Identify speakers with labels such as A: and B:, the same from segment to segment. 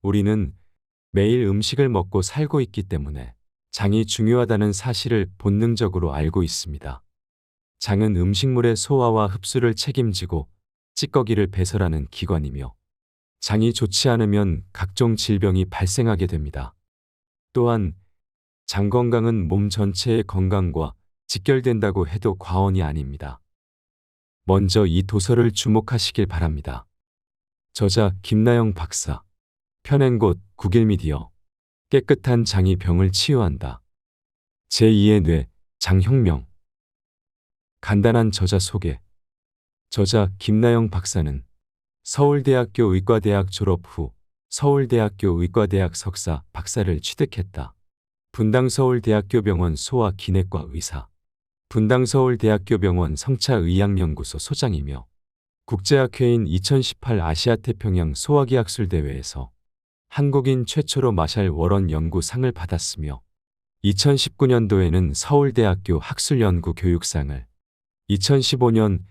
A: 우리는 매일 음식을 먹고 살고 있기 때문에 장이 중요하다는 사실을 본능적으로 알고 있습니다. 장은 음식물의 소화와 흡수를 책임지고 찌꺼기를 배설하는 기관이며 장이 좋지 않으면 각종 질병이 발생하게 됩니다. 또한 장 건강은 몸 전체의 건강과 직결된다고 해도 과언이 아닙니다. 먼저 이 도서를 주목하시길 바랍니다. 저자 김나영 박사. 펴낸 곳 국일미디어. 깨끗한 장이 병을 치유한다. 제2의 뇌, 장혁명. 간단한 저자 소개. 저자 김나영 박사는 서울대학교 의과대학 졸업 후 서울대학교 의과대학 석사, 박사를 취득했다. 분당서울대학교병원 소아기내과 의사, 분당서울대학교병원 성차의학연구소 소장이며 국제학회인 2018 아시아태평양 소화기학술대회에서 한국인 최초로 마샬 워런 연구상을 받았으며 2019년도에는 서울대학교 학술연구교육상을, 2015년,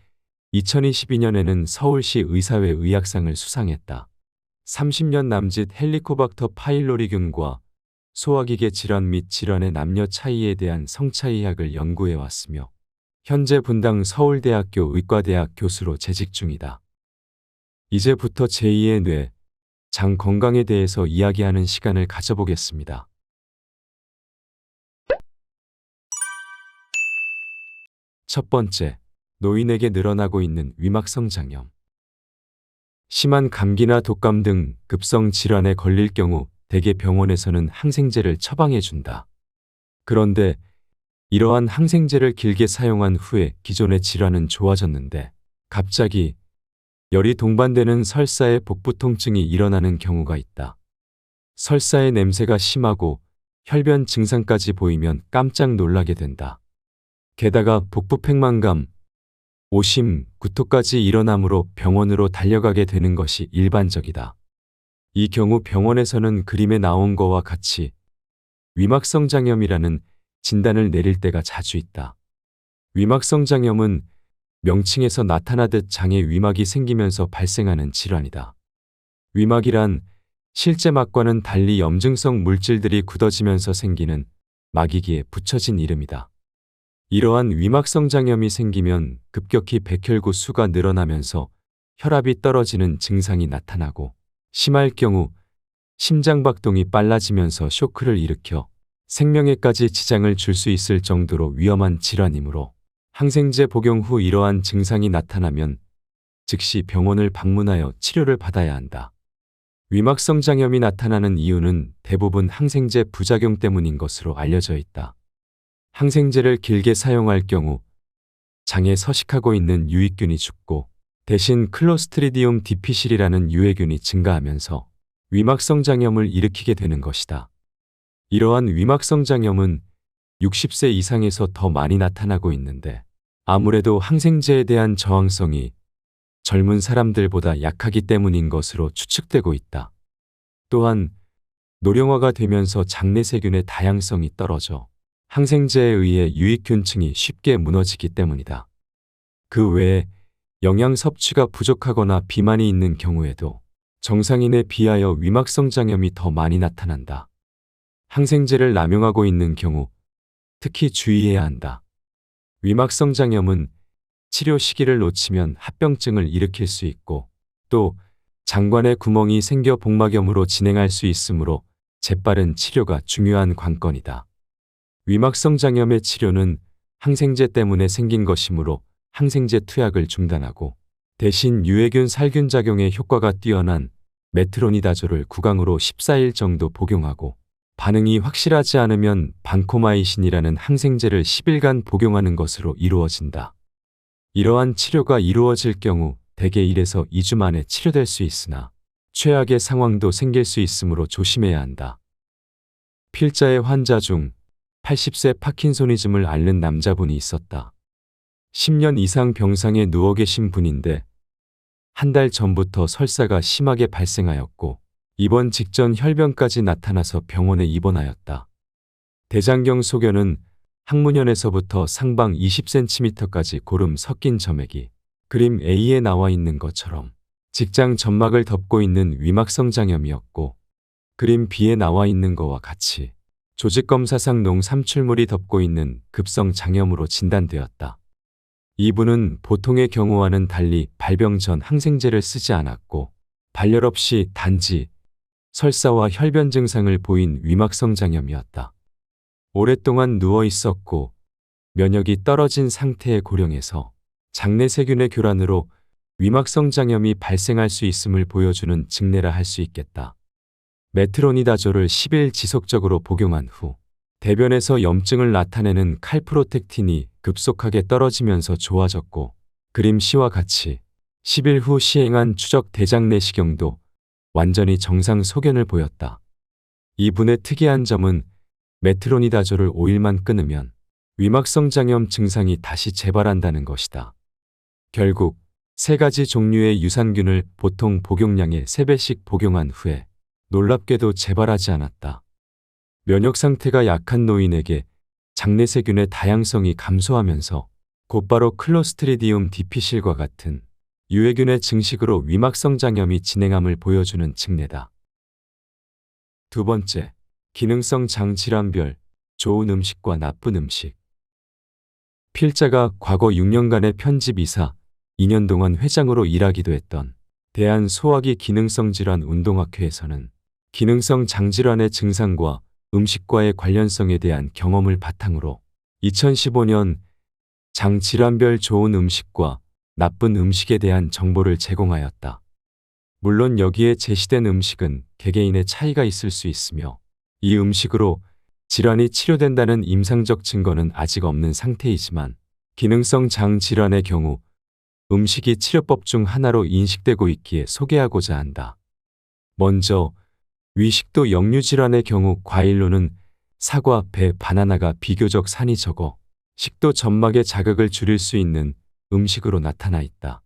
A: 2022년에는 서울시 의사회 의학상을 수상했다. 30년 남짓 헬리코박터 파일로리균과 소화기계 질환 및 질환의 남녀 차이에 대한 성차의학을 연구해 왔으며 현재 분당 서울대학교 의과대학 교수로 재직 중이다. 이제부터 제2의 뇌, 장 건강에 대해서 이야기하는 시간을 가져보겠습니다. 첫 번째, 노인에게 늘어나고 있는 위막성 장염. 심한 감기나 독감 등 급성 질환에 걸릴 경우 대개 병원에서는 항생제를 처방해 준다. 그런데 이러한 항생제를 길게 사용한 후에 기존의 질환은 좋아졌는데 갑자기 열이 동반되는 설사의 복부 통증이 일어나는 경우가 있다. 설사의 냄새가 심하고 혈변 증상까지 보이면 깜짝 놀라게 된다. 게다가 복부 팽만감, 오심, 구토까지 일어나므로 병원으로 달려가게 되는 것이 일반적이다. 이 경우 병원에서는 그림에 나온 거와 같이 위막성 장염이라는 진단을 내릴 때가 자주 있다. 위막성 장염은 명칭에서 나타나듯 장에 위막이 생기면서 발생하는 질환이다. 위막이란 실제 막과는 달리 염증성 물질들이 굳어지면서 생기는 막이기에 붙여진 이름이다. 이러한 위막성 장염이 생기면 급격히 백혈구 수가 늘어나면서 혈압이 떨어지는 증상이 나타나고 심할 경우 심장박동이 빨라지면서 쇼크를 일으켜 생명에까지 지장을 줄 수 있을 정도로 위험한 질환이므로 항생제 복용 후 이러한 증상이 나타나면 즉시 병원을 방문하여 치료를 받아야 한다. 위막성 장염이 나타나는 이유는 대부분 항생제 부작용 때문인 것으로 알려져 있다. 항생제를 길게 사용할 경우 장에 서식하고 있는 유익균이 죽고 대신 클로스트리디움 디피실이라는 유해균이 증가하면서 위막성 장염을 일으키게 되는 것이다. 이러한 위막성 장염은 60세 이상에서 더 많이 나타나고 있는데 아무래도 항생제에 대한 저항성이 젊은 사람들보다 약하기 때문인 것으로 추측되고 있다. 또한 노령화가 되면서 장내세균의 다양성이 떨어져 항생제에 의해 유익균층이 쉽게 무너지기 때문이다. 그 외에 영양 섭취가 부족하거나 비만이 있는 경우에도 정상인에 비하여 위막성 장염이 더 많이 나타난다. 항생제를 남용하고 있는 경우 특히 주의해야 한다. 위막성 장염은 치료 시기를 놓치면 합병증을 일으킬 수 있고 또 장관에 구멍이 생겨 복막염으로 진행할 수 있으므로 재빠른 치료가 중요한 관건이다. 위막성 장염의 치료는 항생제 때문에 생긴 것이므로 항생제 투약을 중단하고 대신 유해균 살균 작용에 효과가 뛰어난 메트로니다졸을 구강으로 14일 정도 복용하고 반응이 확실하지 않으면 반코마이신이라는 항생제를 10일간 복용하는 것으로 이루어진다. 이러한 치료가 이루어질 경우 대개 1에서 2주 만에 치료될 수 있으나 최악의 상황도 생길 수 있으므로 조심해야 한다. 필자의 환자 중 80세 파킨소니즘을 앓는 남자분이 있었다. 10년 이상 병상에 누워 계신 분인데 한 달 전부터 설사가 심하게 발생하였고 입원 직전 혈변까지 나타나서 병원에 입원하였다. 대장경 소견은 항문현에서부터 상방 20cm까지 고름 섞인 점액이 그림 A에 나와 있는 것처럼 직장 점막을 덮고 있는 위막성 장염이었고 그림 B에 나와 있는 거와 같이 조직검사상 농삼출물이 덮고 있는 급성 장염으로 진단되었다. 이분은 보통의 경우와는 달리 발병 전 항생제를 쓰지 않았고 발열 없이 단지 설사와 혈변 증상을 보인 위막성 장염이었다. 오랫동안 누워 있었고 면역이 떨어진 상태의 고령에서 장내 세균의 교란으로 위막성 장염이 발생할 수 있음을 보여주는 증례라 할 수 있겠다. 메트로니다졸을 10일 지속적으로 복용한 후 대변에서 염증을 나타내는 칼프로텍틴이 급속하게 떨어지면서 좋아졌고 그림 C와 같이 10일 후 시행한 추적 대장 내시경도 완전히 정상 소견을 보였다. 이분의 특이한 점은 메트로니다졸을 5일만 끊으면 위막성 장염 증상이 다시 재발한다는 것이다. 결국 3가지 종류의 유산균을 보통 복용량의 3배씩 복용한 후에 놀랍게도 재발하지 않았다. 면역 상태가 약한 노인에게 장내세균의 다양성이 감소하면서 곧바로 클로스트리디움 디피실과 같은 유해균의 증식으로 위막성 장염이 진행함을 보여주는 증례다. 두 번째, 기능성 장질환별 좋은 음식과 나쁜 음식. 필자가 과거 6년간의 편집이사 2년 동안 회장으로 일하기도 했던 대한소화기 기능성질환 운동학회에서는 기능성 장질환의 증상과 음식과의 관련성에 대한 경험을 바탕으로 2015년 장질환별 좋은 음식과 나쁜 음식에 대한 정보를 제공하였다. 물론 여기에 제시된 음식은 개개인의 차이가 있을 수 있으며 이 음식으로 질환이 치료된다는 임상적 증거는 아직 없는 상태이지만 기능성 장질환의 경우 음식이 치료법 중 하나로 인식되고 있기에 소개하고자 한다. 먼저 위식도 역류질환의 경우 과일로는 사과, 배, 바나나가 비교적 산이 적어 식도 점막의 자극을 줄일 수 있는 음식으로 나타나 있다.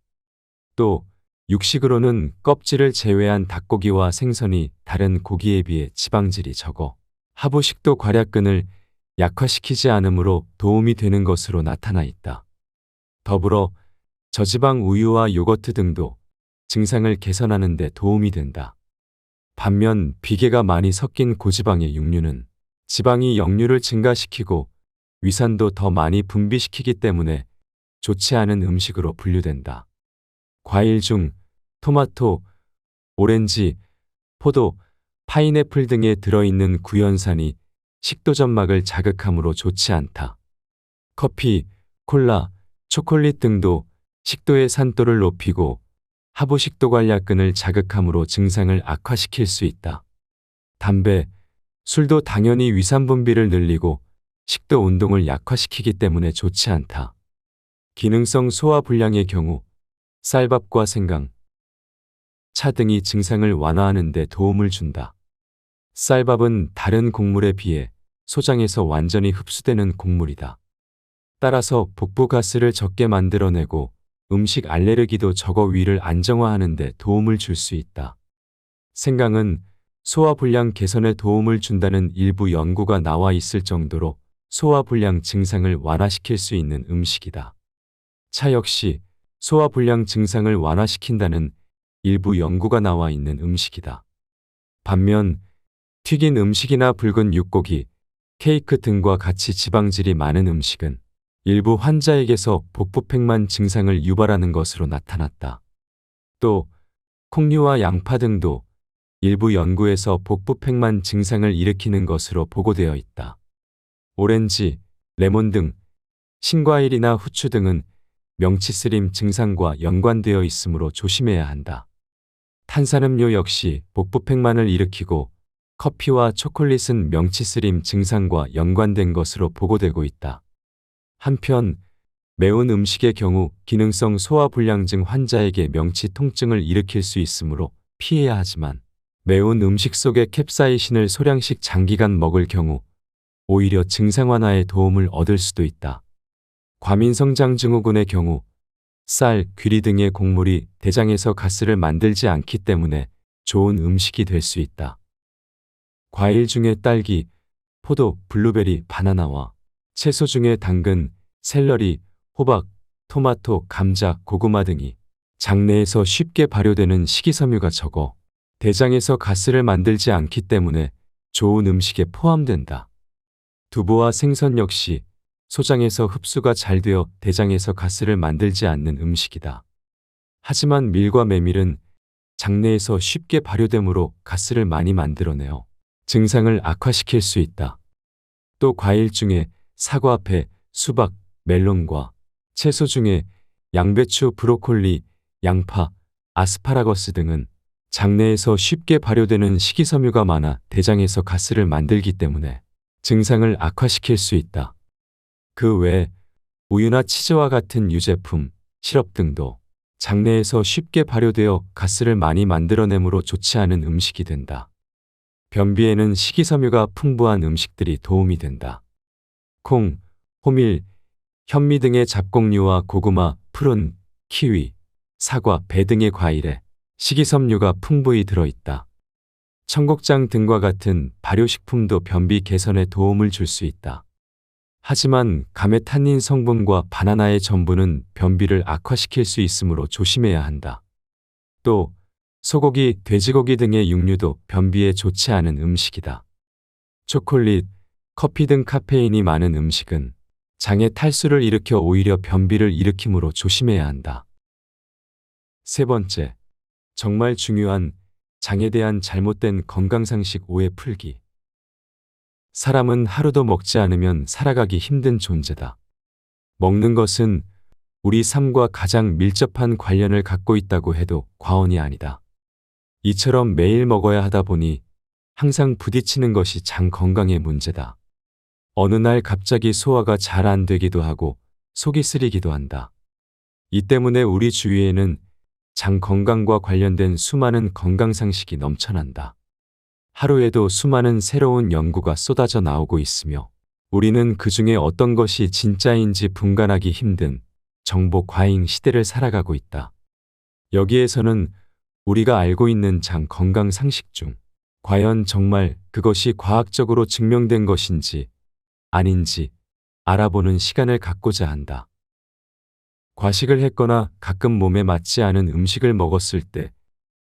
A: 또 육식으로는 껍질을 제외한 닭고기와 생선이 다른 고기에 비해 지방질이 적어 하부 식도 괄약근을 약화시키지 않으므로 도움이 되는 것으로 나타나 있다. 더불어 저지방 우유와 요거트 등도 증상을 개선하는 데 도움이 된다. 반면 비계가 많이 섞인 고지방의 육류는 지방이 역류를 증가시키고 위산도 더 많이 분비시키기 때문에 좋지 않은 음식으로 분류된다. 과일 중 토마토, 오렌지, 포도, 파인애플 등에 들어있는 구연산이 식도점막을 자극하므로 좋지 않다. 커피, 콜라, 초콜릿 등도 식도의 산도를 높이고 하부 식도관략근을 자극하므로 증상을 악화시킬 수 있다. 담배, 술도 당연히 위산 분비를 늘리고 식도 운동을 약화시키기 때문에 좋지 않다. 기능성 소화불량의 경우 쌀밥과 생강, 차 등이 증상을 완화하는 데 도움을 준다. 쌀밥은 다른 곡물에 비해 소장에서 완전히 흡수되는 곡물이다. 따라서 복부가스를 적게 만들어내고 음식 알레르기도 적어 위를 안정화하는 데 도움을 줄 수 있다. 생강은 소화불량 개선에 도움을 준다는 일부 연구가 나와 있을 정도로 소화불량 증상을 완화시킬 수 있는 음식이다. 차 역시 소화불량 증상을 완화시킨다는 일부 연구가 나와 있는 음식이다. 반면 튀긴 음식이나 붉은 육고기, 케이크 등과 같이 지방질이 많은 음식은 일부 환자에게서 복부팽만 증상을 유발하는 것으로 나타났다. 또 콩류와 양파 등도 일부 연구에서 복부팽만 증상을 일으키는 것으로 보고되어 있다. 오렌지, 레몬 등 신과일이나 후추 등은 명치쓰림 증상과 연관되어 있으므로 조심해야 한다. 탄산음료 역시 복부팽만을 일으키고 커피와 초콜릿은 명치쓰림 증상과 연관된 것으로 보고되고 있다. 한편 매운 음식의 경우 기능성 소화불량증 환자에게 명치 통증을 일으킬 수 있으므로 피해야 하지만 매운 음식 속에 캡사이신을 소량씩 장기간 먹을 경우 오히려 증상 완화에 도움을 얻을 수도 있다. 과민성장증후군의 경우 쌀, 귀리 등의 곡물이 대장에서 가스를 만들지 않기 때문에 좋은 음식이 될 수 있다. 과일 중에 딸기, 포도, 블루베리, 바나나와 채소 중에 당근, 샐러리, 호박, 토마토, 감자, 고구마 등이 장내에서 쉽게 발효되는 식이섬유가 적어 대장에서 가스를 만들지 않기 때문에 좋은 음식에 포함된다. 두부와 생선 역시 소장에서 흡수가 잘 되어 대장에서 가스를 만들지 않는 음식이다. 하지만 밀과 메밀은 장내에서 쉽게 발효되므로 가스를 많이 만들어내어 증상을 악화시킬 수 있다. 또 과일 중에 사과, 배, 수박, 멜론과 채소 중에 양배추, 브로콜리, 양파, 아스파라거스 등은 장내에서 쉽게 발효되는 식이섬유가 많아 대장에서 가스를 만들기 때문에 증상을 악화시킬 수 있다. 그 외에 우유나 치즈와 같은 유제품, 시럽 등도 장내에서 쉽게 발효되어 가스를 많이 만들어내므로 좋지 않은 음식이 된다. 변비에는 식이섬유가 풍부한 음식들이 도움이 된다. 콩, 호밀, 현미 등의 잡곡류와 고구마, 푸른, 키위, 사과, 배 등의 과일에 식이섬유가 풍부히 들어있다. 청국장 등과 같은 발효식품도 변비 개선에 도움을 줄 수 있다. 하지만 감의 탄닌 성분과 바나나의 전분은 변비를 악화시킬 수 있으므로 조심해야 한다. 또 소고기, 돼지고기 등의 육류도 변비에 좋지 않은 음식이다. 초콜릿, 커피 등 카페인이 많은 음식은 장에 탈수를 일으켜 오히려 변비를 일으키므로 조심해야 한다. 세 번째, 정말 중요한 장에 대한 잘못된 건강상식 오해 풀기. 사람은 하루도 먹지 않으면 살아가기 힘든 존재다. 먹는 것은 우리 삶과 가장 밀접한 관련을 갖고 있다고 해도 과언이 아니다. 이처럼 매일 먹어야 하다 보니 항상 부딪히는 것이 장 건강의 문제다. 어느 날 갑자기 소화가 잘 안 되기도 하고 속이 쓰리기도 한다. 이 때문에 우리 주위에는 장 건강과 관련된 수많은 건강상식이 넘쳐난다. 하루에도 수많은 새로운 연구가 쏟아져 나오고 있으며 우리는 그 중에 어떤 것이 진짜인지 분간하기 힘든 정보 과잉 시대를 살아가고 있다. 여기에서는 우리가 알고 있는 장 건강 상식 중 과연 정말 그것이 과학적으로 증명된 것인지 아닌지 알아보는 시간을 갖고자 한다. 과식을 했거나 가끔 몸에 맞지 않은 음식을 먹었을 때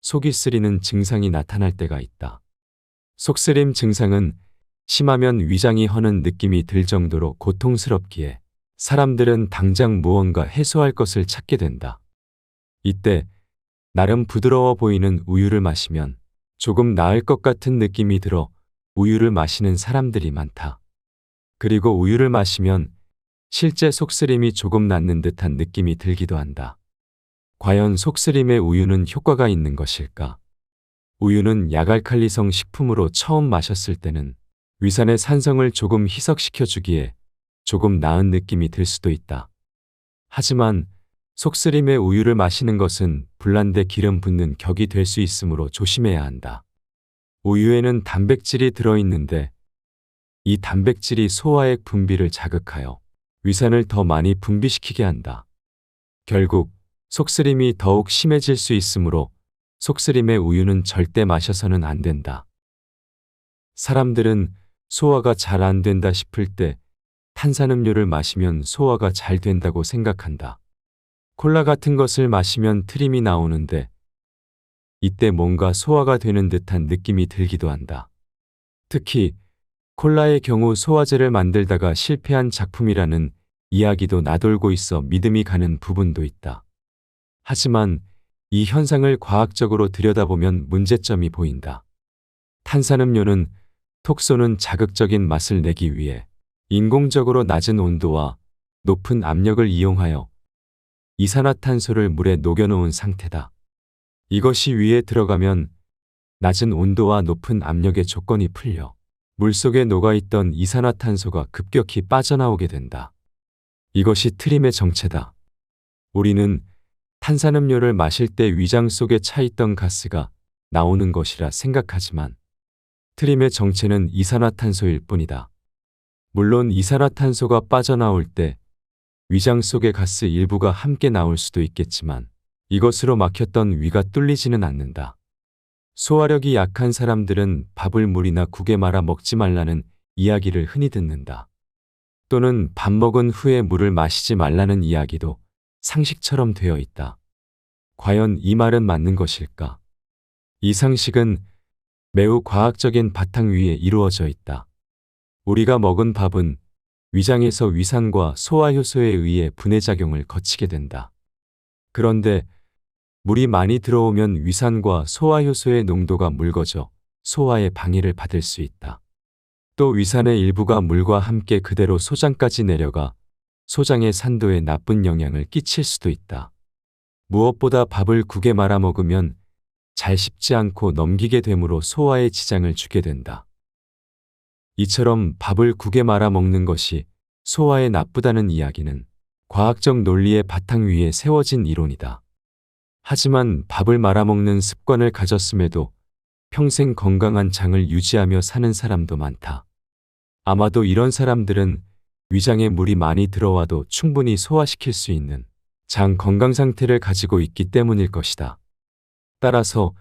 A: 속이 쓰리는 증상이 나타날 때가 있다. 속쓰림 증상은 심하면 위장이 허는 느낌이 들 정도로 고통스럽기에 사람들은 당장 무언가 해소할 것을 찾게 된다. 이때 나름 부드러워 보이는 우유를 마시면 조금 나을 것 같은 느낌이 들어 우유를 마시는 사람들이 많다. 그리고 우유를 마시면 실제 속쓰림이 조금 낫는 듯한 느낌이 들기도 한다. 과연 속쓰림에 우유는 효과가 있는 것일까? 우유는 약알칼리성 식품으로 처음 마셨을 때는 위산의 산성을 조금 희석시켜 주기에 조금 나은 느낌이 들 수도 있다. 하지만 속쓰림에 우유를 마시는 것은 불난데 기름 붓는 격이 될 수 있으므로 조심해야 한다. 우유에는 단백질이 들어있는데 이 단백질이 소화액 분비를 자극하여 위산을 더 많이 분비시키게 한다. 결국 속쓰림이 더욱 심해질 수 있으므로 속쓰림의 우유는 절대 마셔서는 안 된다. 사람들은 소화가 잘 안 된다 싶을 때 탄산음료를 마시면 소화가 잘 된다고 생각한다. 콜라 같은 것을 마시면 트림이 나오는데 이때 뭔가 소화가 되는 듯한 느낌이 들기도 한다. 특히 콜라의 경우 소화제를 만들다가 실패한 작품이라는 이야기도 나돌고 있어 믿음이 가는 부분도 있다. 하지만 이 현상을 과학적으로 들여다보면 문제점이 보인다. 탄산음료는 톡 쏘는 자극적인 맛을 내기 위해 인공적으로 낮은 온도와 높은 압력을 이용하여 이산화탄소를 물에 녹여놓은 상태다. 이것이 위에 들어가면 낮은 온도와 높은 압력의 조건이 풀려 물속에 녹아있던 이산화탄소가 급격히 빠져나오게 된다. 이것이 트림의 정체다. 우리는 탄산음료를 마실 때 위장 속에 차있던 가스가 나오는 것이라 생각하지만 트림의 정체는 이산화탄소일 뿐이다. 물론 이산화탄소가 빠져나올 때 위장 속의 가스 일부가 함께 나올 수도 있겠지만 이것으로 막혔던 위가 뚫리지는 않는다. 소화력이 약한 사람들은 밥을 물이나 국에 말아 먹지 말라는 이야기를 흔히 듣는다. 또는 밥 먹은 후에 물을 마시지 말라는 이야기도 상식처럼 되어 있다. 과연 이 말은 맞는 것일까? 이 상식은 매우 과학적인 바탕 위에 이루어져 있다. 우리가 먹은 밥은 위장에서 위산과 소화효소에 의해 분해작용을 거치게 된다. 그런데 물이 많이 들어오면 위산과 소화효소의 농도가 묽어져 소화에 방해를 받을 수 있다. 또 위산의 일부가 물과 함께 그대로 소장까지 내려가 소장의 산도에 나쁜 영향을 끼칠 수도 있다. 무엇보다 밥을 국에 말아 먹으면 잘 씹지 않고 넘기게 되므로 소화에 지장을 주게 된다. 이처럼 밥을 국에 말아 먹는 것이 소화에 나쁘다는 이야기는 과학적 논리의 바탕 위에 세워진 이론이다. 하지만 밥을 말아 먹는 습관을 가졌음에도 평생 건강한 장을 유지하며 사는 사람도 많다. 아마도 이런 사람들은 위장에 물이 많이 들어와도 충분히 소화시킬 수 있는 장 건강 상태를 가지고 있기 때문일 것이다. 따라서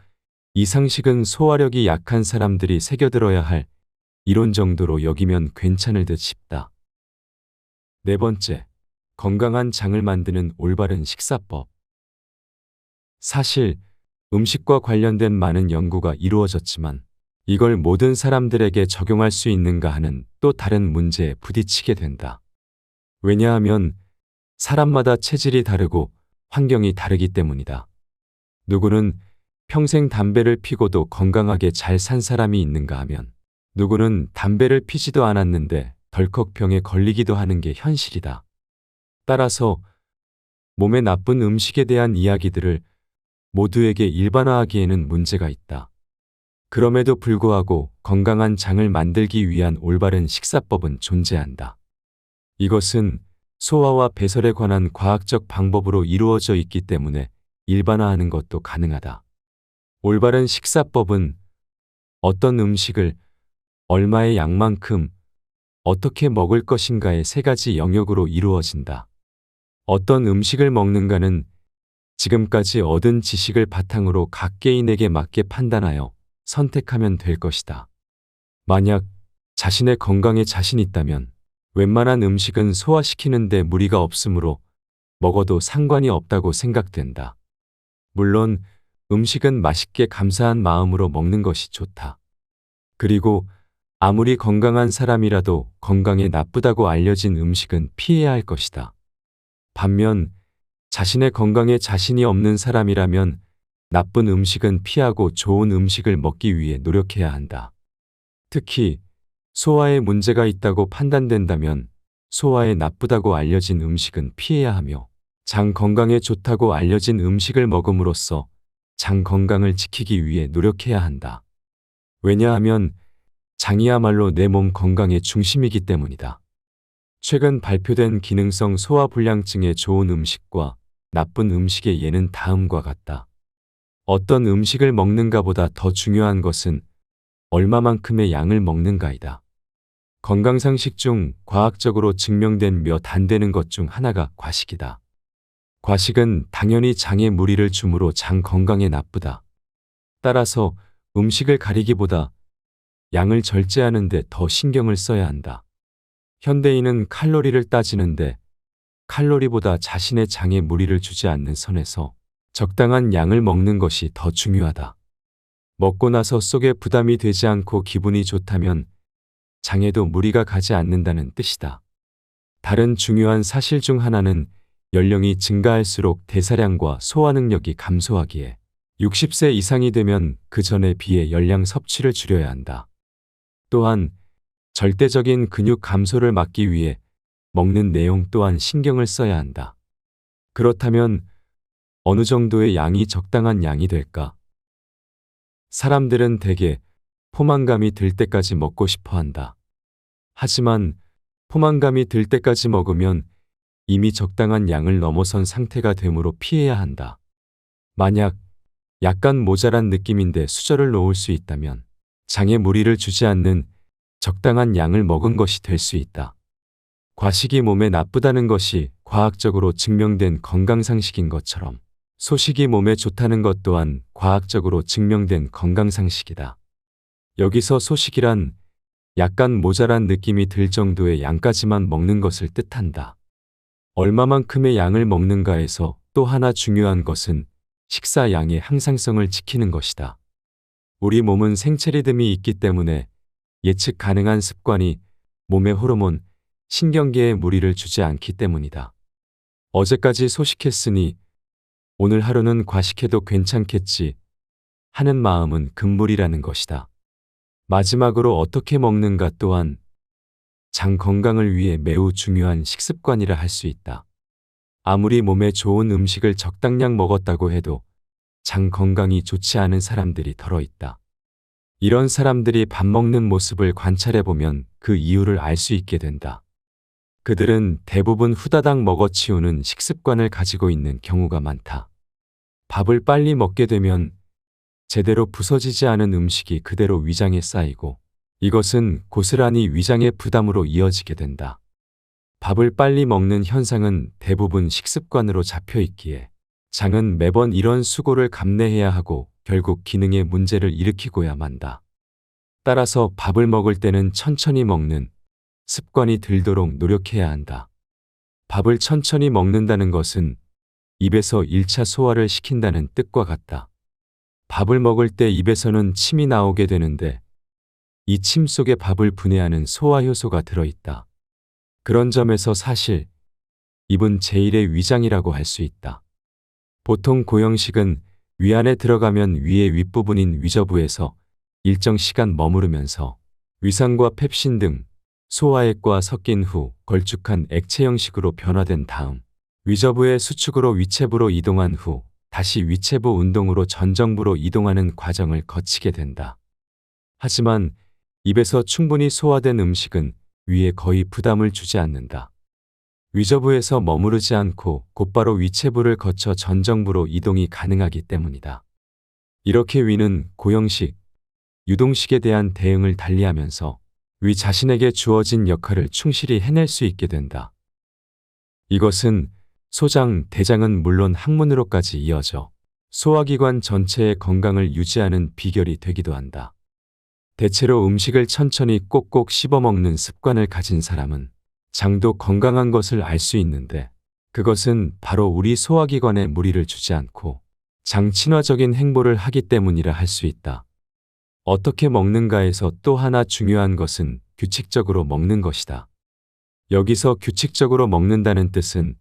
A: 이 상식은 소화력이 약한 사람들이 새겨들어야 할 이론 정도로 여기면 괜찮을 듯 싶다. 네 번째, 건강한 장을 만드는 올바른 식사법. 사실 음식과 관련된 많은 연구가 이루어졌지만 이걸 모든 사람들에게 적용할 수 있는가 하는 또 다른 문제에 부딪히게 된다. 왜냐하면 사람마다 체질이 다르고 환경이 다르기 때문이다. 누구는 평생 담배를 피고도 건강하게 잘 산 사람이 있는가 하면 누구는 담배를 피지도 않았는데 덜컥 병에 걸리기도 하는 게 현실이다. 따라서 몸에 나쁜 음식에 대한 이야기들을 모두에게 일반화하기에는 문제가 있다. 그럼에도 불구하고 건강한 장을 만들기 위한 올바른 식사법은 존재한다. 이것은 소화와 배설에 관한 과학적 방법으로 이루어져 있기 때문에 일반화하는 것도 가능하다. 올바른 식사법은 어떤 음식을 얼마의 양만큼 어떻게 먹을 것인가의 세 가지 영역으로 이루어진다. 어떤 음식을 먹는가는 지금까지 얻은 지식을 바탕으로 각 개인에게 맞게 판단하여 선택하면 될 것이다. 만약 자신의 건강에 자신 있다면 웬만한 음식은 소화시키는데 무리가 없으므로 먹어도 상관이 없다고 생각된다. 물론 음식은 맛있게 감사한 마음으로 먹는 것이 좋다. 그리고 아무리 건강한 사람이라도 건강에 나쁘다고 알려진 음식은 피해야 할 것이다. 반면 자신의 건강에 자신이 없는 사람이라면 나쁜 음식은 피하고 좋은 음식을 먹기 위해 노력해야 한다. 특히 소화에 문제가 있다고 판단된다면 소화에 나쁘다고 알려진 음식은 피해야 하며 장 건강에 좋다고 알려진 음식을 먹음으로써 장 건강을 지키기 위해 노력해야 한다. 왜냐하면 장이야말로 내 몸 건강의 중심이기 때문이다. 최근 발표된 기능성 소화불량증에 좋은 음식과 나쁜 음식의 예는 다음과 같다. 어떤 음식을 먹는가보다 더 중요한 것은 얼마만큼의 양을 먹는가이다. 건강상식 중 과학적으로 증명된 몇 안 되는 것 중 하나가 과식이다. 과식은 당연히 장에 무리를 주므로 장 건강에 나쁘다. 따라서 음식을 가리기보다 양을 절제하는 데 더 신경을 써야 한다. 현대인은 칼로리를 따지는데 칼로리보다 자신의 장에 무리를 주지 않는 선에서 적당한 양을 먹는 것이 더 중요하다. 먹고 나서 속에 부담이 되지 않고 기분이 좋다면 장에도 무리가 가지 않는다는 뜻이다. 다른 중요한 사실 중 하나는 연령이 증가할수록 대사량과 소화 능력이 감소하기에 60세 이상이 되면 그 전에 비해 열량 섭취를 줄여야 한다. 또한 절대적인 근육 감소를 막기 위해 먹는 내용 또한 신경을 써야 한다. 그렇다면 어느 정도의 양이 적당한 양이 될까? 사람들은 대개 포만감이 들 때까지 먹고 싶어 한다. 하지만 포만감이 들 때까지 먹으면 이미 적당한 양을 넘어선 상태가 되므로 피해야 한다. 만약 약간 모자란 느낌인데 수저를 놓을 수 있다면 장에 무리를 주지 않는 적당한 양을 먹은 것이 될 수 있다. 과식이 몸에 나쁘다는 것이 과학적으로 증명된 건강상식인 것처럼 소식이 몸에 좋다는 것 또한 과학적으로 증명된 건강상식이다. 여기서 소식이란 약간 모자란 느낌이 들 정도의 양까지만 먹는 것을 뜻한다. 얼마만큼의 양을 먹는가에서 또 하나 중요한 것은 식사 양의 항상성을 지키는 것이다. 우리 몸은 생체 리듬이 있기 때문에 예측 가능한 습관이 몸의 호르몬, 신경계에 무리를 주지 않기 때문이다. 어제까지 소식했으니 오늘 하루는 과식해도 괜찮겠지 하는 마음은 금물이라는 것이다. 마지막으로 어떻게 먹는가 또한 장 건강을 위해 매우 중요한 식습관이라 할 수 있다. 아무리 몸에 좋은 음식을 적당량 먹었다고 해도 장 건강이 좋지 않은 사람들이 덜어 있다. 이런 사람들이 밥 먹는 모습을 관찰해보면 그 이유를 알 수 있게 된다. 그들은 대부분 후다닥 먹어치우는 식습관을 가지고 있는 경우가 많다. 밥을 빨리 먹게 되면 제대로 부서지지 않은 음식이 그대로 위장에 쌓이고 이것은 고스란히 위장의 부담으로 이어지게 된다. 밥을 빨리 먹는 현상은 대부분 식습관으로 잡혀 있기에 장은 매번 이런 수고를 감내해야 하고 결국 기능에 문제를 일으키고야 만다. 따라서 밥을 먹을 때는 천천히 먹는 습관이 들도록 노력해야 한다. 밥을 천천히 먹는다는 것은 입에서 1차 소화를 시킨다는 뜻과 같다. 밥을 먹을 때 입에서는 침이 나오게 되는데 이 침 속에 밥을 분해하는 소화 효소가 들어있다. 그런 점에서 사실 입은 제1의 위장이라고 할 수 있다. 보통 고형식은 위 안에 들어가면 위의 윗부분인 위저부에서 일정 시간 머무르면서 위산과 펩신 등 소화액과 섞인 후 걸쭉한 액체 형식으로 변화된 다음 위저부의 수축으로 위체부로 이동한 후 다시 위체부 운동으로 전정부로 이동하는 과정을 거치게 된다. 하지만 입에서 충분히 소화된 음식은 위에 거의 부담을 주지 않는다. 위저부에서 머무르지 않고 곧바로 위체부를 거쳐 전정부로 이동이 가능하기 때문이다. 이렇게 위는 고형식, 유동식에 대한 대응을 달리하면서 위 자신에게 주어진 역할을 충실히 해낼 수 있게 된다. 이것은 소장, 대장은 물론 항문으로까지 이어져 소화기관 전체의 건강을 유지하는 비결이 되기도 한다. 대체로 음식을 천천히 꼭꼭 씹어먹는 습관을 가진 사람은 장도 건강한 것을 알 수 있는데 그것은 바로 우리 소화기관에 무리를 주지 않고 장 친화적인 행보를 하기 때문이라 할 수 있다. 어떻게 먹는가에서 또 하나 중요한 것은 규칙적으로 먹는 것이다. 여기서 규칙적으로 먹는다는 뜻은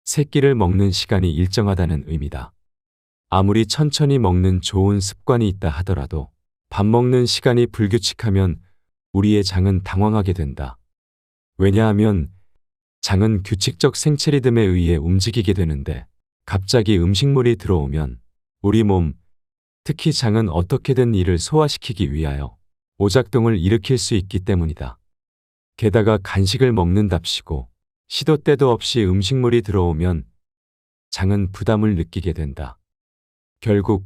A: 새끼를 먹는 시간이 일정하다는 의미다. 아무리 천천히 먹는 좋은 습관이 있다 하더라도 밥 먹는 시간이 불규칙하면 우리의 장은 당황하게 된다. 왜냐하면 장은 규칙적 생체 리듬에 의해 움직이게 되는데 갑자기 음식물이 들어오면 우리 몸, 특히 장은 어떻게든 이를 소화시키기 위하여 오작동을 일으킬 수 있기 때문이다. 게다가 간식을 먹는답시고 시도 때도 없이 음식물이 들어오면 장은 부담을 느끼게 된다. 결국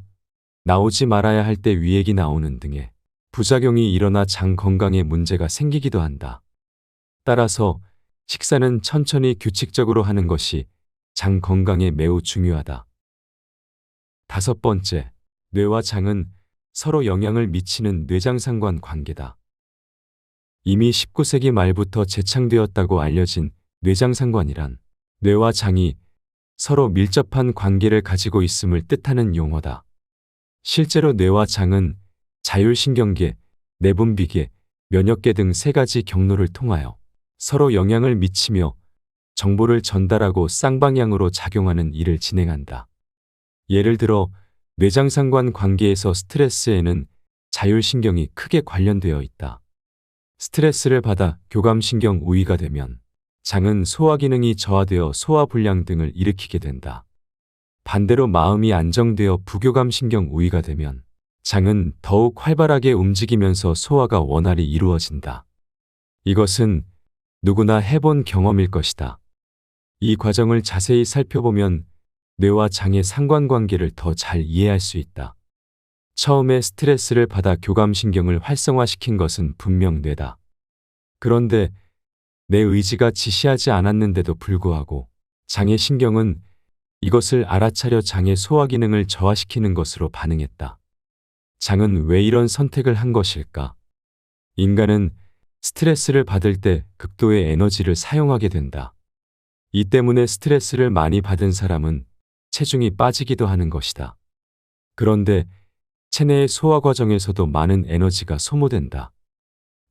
A: 나오지 말아야 할 때 위액이 나오는 등의 부작용이 일어나 장 건강에 문제가 생기기도 한다. 따라서 식사는 천천히 규칙적으로 하는 것이 장 건강에 매우 중요하다. 5번째, 뇌와 장은 서로 영향을 미치는 뇌장상관 관계다. 이미 19세기 말부터 재창되었다고 알려진 뇌장상관이란 뇌와 장이 서로 밀접한 관계를 가지고 있음을 뜻하는 용어다. 실제로 뇌와 장은 자율신경계, 내분비계, 면역계 등 3가지 경로를 통하여 서로 영향을 미치며 정보를 전달하고 쌍방향으로 작용하는 일을 진행한다. 예를 들어 뇌장상관 관계에서 스트레스에는 자율신경이 크게 관련되어 있다. 스트레스를 받아 교감신경 우위가 되면 장은 소화기능이 저하되어 소화불량 등을 일으키게 된다. 반대로 마음이 안정되어 부교감신경 우위가 되면 장은 더욱 활발하게 움직이면서 소화가 원활히 이루어진다. 이것은 누구나 해본 경험일 것이다. 이 과정을 자세히 살펴보면 뇌와 장의 상관관계를 더 잘 이해할 수 있다. 처음에 스트레스를 받아 교감신경을 활성화시킨 것은 분명 뇌다. 그런데 내 의지가 지시하지 않았는데도 불구하고 장의 신경은 이것을 알아차려 장의 소화기능을 저하시키는 것으로 반응했다. 장은 왜 이런 선택을 한 것일까? 인간은 스트레스를 받을 때 극도의 에너지를 사용하게 된다. 이 때문에 스트레스를 많이 받은 사람은 체중이 빠지기도 하는 것이다. 그런데 체내의 소화 과정에서도 많은 에너지가 소모된다.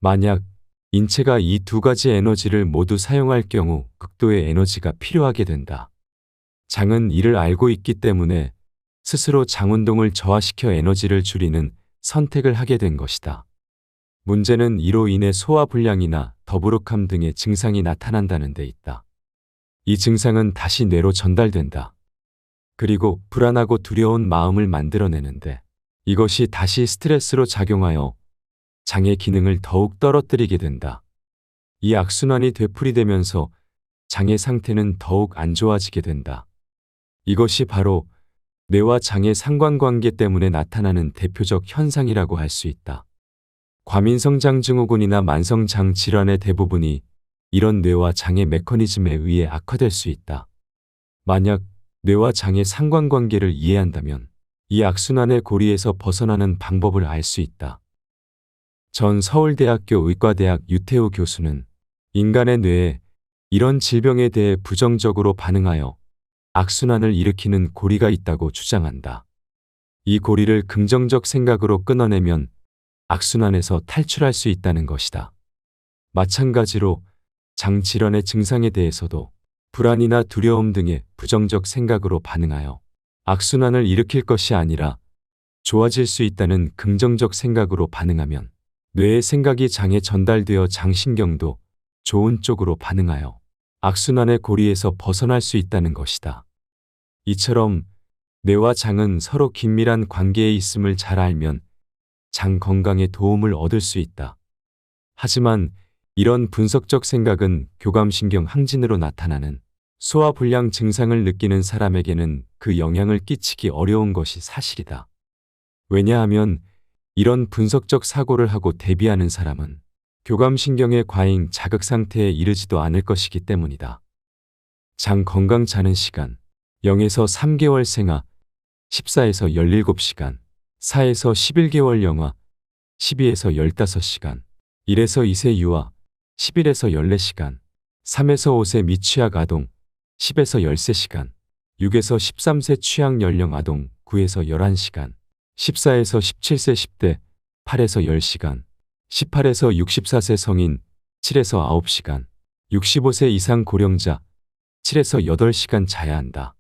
A: 만약 인체가 이 두 가지 에너지를 모두 사용할 경우 극도의 에너지가 필요하게 된다. 장은 이를 알고 있기 때문에 스스로 장 운동을 저하시켜 에너지를 줄이는 선택을 하게 된 것이다. 문제는 이로 인해 소화불량이나 더부룩함 등의 증상이 나타난다는 데 있다. 이 증상은 다시 뇌로 전달된다. 그리고 불안하고 두려운 마음을 만들어내는데 이것이 다시 스트레스로 작용하여 장의 기능을 더욱 떨어뜨리게 된다. 이 악순환이 되풀이되면서 장의 상태는 더욱 안 좋아지게 된다. 이것이 바로 뇌와 장의 상관관계 때문에 나타나는 대표적 현상이라고 할 수 있다. 과민성장 증후군이나 만성장 질환의 대부분이 이런 뇌와 장의 메커니즘에 의해 악화될 수 있다. 만약 뇌와 장의 상관관계를 이해한다면 이 악순환의 고리에서 벗어나는 방법을 알 수 있다. 전 서울대학교 의과대학 유태우 교수는 인간의 뇌에 이런 질병에 대해 부정적으로 반응하여 악순환을 일으키는 고리가 있다고 주장한다. 이 고리를 긍정적 생각으로 끊어내면 악순환에서 탈출할 수 있다는 것이다. 마찬가지로 장 질환의 증상에 대해서도 불안이나 두려움 등의 부정적 생각으로 반응하여 악순환을 일으킬 것이 아니라 좋아질 수 있다는 긍정적 생각으로 반응하면 뇌의 생각이 장에 전달되어 장신경도 좋은 쪽으로 반응하여 악순환의 고리에서 벗어날 수 있다는 것이다. 이처럼 뇌와 장은 서로 긴밀한 관계에 있음을 잘 알면 장 건강에 도움을 얻을 수 있다. 하지만 이런 분석적 생각은 교감신경 항진으로 나타나는 소화불량 증상을 느끼는 사람에게는 그 영향을 끼치기 어려운 것이 사실이다. 왜냐하면 이런 분석적 사고를 하고 대비하는 사람은 교감신경의 과잉 자극 상태에 이르지도 않을 것이기 때문이다. 장 건강 자는 시간 0에서 3개월 생화 14에서 17시간 4에서 11개월 영아 12에서 15시간 1에서 2세 유아 11에서 14시간 3에서 5세 미취학 아동 10에서 13시간 6에서 13세 취학 연령 아동 9에서 11시간 14에서 17세 10대 8에서 10시간 18에서 64세 성인 7에서 9시간 65세 이상 고령자 7에서 8시간 자야 한다.